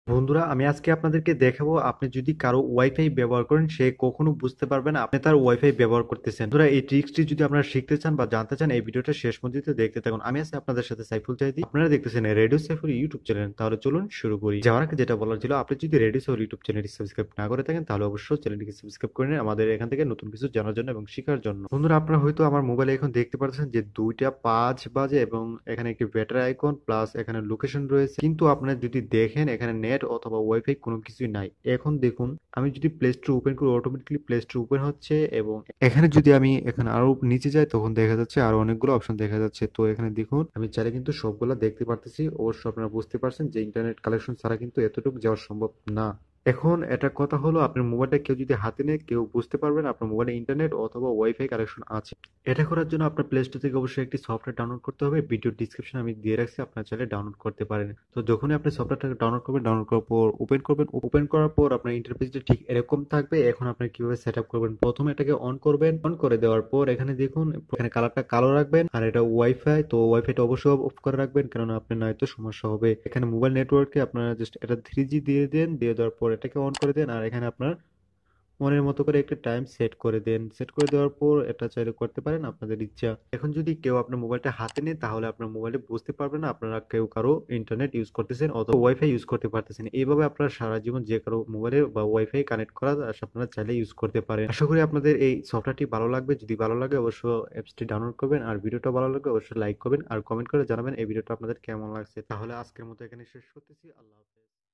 বন্ধুরা, আমি আজকে আপনাদেরকে দেখাবো আপনি যদি কারো ওয়াইফাই ব্যবহার করেন সে কখনো বুঝতে পারবে না আপনি তার ওয়াইফাই ব্যবহার করতেছেন। বন্ধুরা, এই ট্রিক্সটি যদি আপনারা শিখতে চান বা জানতে চান এই ভিডিওটা শেষ পর্যন্ত দেখতে থাকুন। আমি আছি আপনাদের সাথে সাইফুল চাইদি, আপনারা দেখতেছেন রেডিও সাইফুল ইউটিউব চ্যানেল। তাহলে চলুন শুরু করি। যাওয়ার আগে যেটা বলার ছিল, আপনি যদি রেডিও সাইফুল ইউটিউব চ্যানেলটি সাবস্ক্রাইব না করে থাকেন তাহলে অবশ্যই চ্যানেলটিকে সাবস্ক্রাইব করে নিন আমাদের এখান থেকে নতুন কিছু জানার জন্য এবং শেখার জন্য। বন্ধুরা, আপনারা হয়তো আমার মোবাইলে এখন দেখতে পাচ্ছেন যে 2টা 5 বাজে এবং এখানে একটি ব্যাটারি আইকন প্লাস এখানে লোকেশন রয়েছে, কিন্তু আপনারা যদি দেখেন এখানে নেট অথবা ওয়াইফাই কোনো কিছুই নাই। এখন দেখুন, আমি যদি প্লে স্টোর ওপেন করি অটোমেটিক্যালি প্লে স্টোর ওপেন হচ্ছে এবং এখানে যদি আমি এখানে আরো নিচে যাই তখন দেখা যাচ্ছে আরো অনেকগুলো অপশন দেখা যাচ্ছে। তো এখানে দেখুন, আমি চাইলে কিন্তু সবগুলা দেখতে পারতেছি। অবশ্য আপনারা বুঝতে পারছেন যে ইন্টারনেট কালেকশন ছাড়া কিন্তু এতটুকু যাওয়া সম্ভব না। এখন এটা কথা হলো, আপনার মোবাইলটা কেউ যদি হাতে নেয় কেউ বুঝতে পারবে না আপনার মোবাইলে ইন্টারনেট অথবা ওয়াইফাই কানেকশন আছে। এটা করার জন্য আপনার প্লে স্টোর থেকে অবশ্যই একটি সফটওয়্যার ডাউনলোড করতে হবে। ভিডিও ডিসক্রিপশন আমি দিয়ে রাখছি, আপনার চাইলে ডাউনলোড করতে পারেন। তো যখনই আপনি সফটওয়্যারটা ডাউনলোড করবেন, ডাউনলোড করার পর ওপেন করবেন, ওপেন করার পর আপনার ইন্টারফেসটা ঠিক এরকম থাকবে। এখন আপনি কিভাবে সেট আপ করবেন, প্রথমে এটাকে অন করবেন। অন করে দেওয়ার পর এখানে দেখুন, এখানে কালারটা কালো রাখবেন। আর এটা ওয়াইফাই, তো ওয়াইফাইটা অবশ্যই অফ করে রাখবেন, কারণ আপনার নয়তো সমস্যা হবে। এখানে মোবাইল নেটওয়ার্কে আপনারা জাস্ট এটা 3G দিয়ে দেন, দিয়ে দেওয়ার পর এটাকে অন করে দেন। আর এখানে আপনার মনের মতো করে একটা টাইম সেট করে দেন। সেট করে দেওয়ার পর এটা চাইলে করতে পারেন আপনাদের ইচ্ছা। এখন যদি কেউ আপনার মোবাইলটা হাতে নেয় তাহলে আপনার মোবাইলে বুঝতে পারবে না আপনারা কেউ কারো ইন্টারনেট ইউজ করতেছেন অথবা ওয়াইফাই ইউজ করতে পারতেছেন। এইভাবে আপনারা সারা জীবন যে কারো মোবাইলে বা ওয়াইফাই কানেক্ট করা আপনারা চাইলে ইউজ করতে পারেন। আশা করি আপনাদের এই সফটওয়্যারটি ভালো লাগবে। যদি ভালো লাগে অবশ্যই অ্যাপসটি ডাউনলোড করবেন, আর ভিডিওটা ভালো লাগবে অবশ্যই লাইক করবেন আর কমেন্ট করে জানাবেন এই ভিডিওটা আপনাদের কেমন লাগছে। তাহলে আজকের মতো এখানে শেষ করতেছি। আল্লাহ হাফেজ।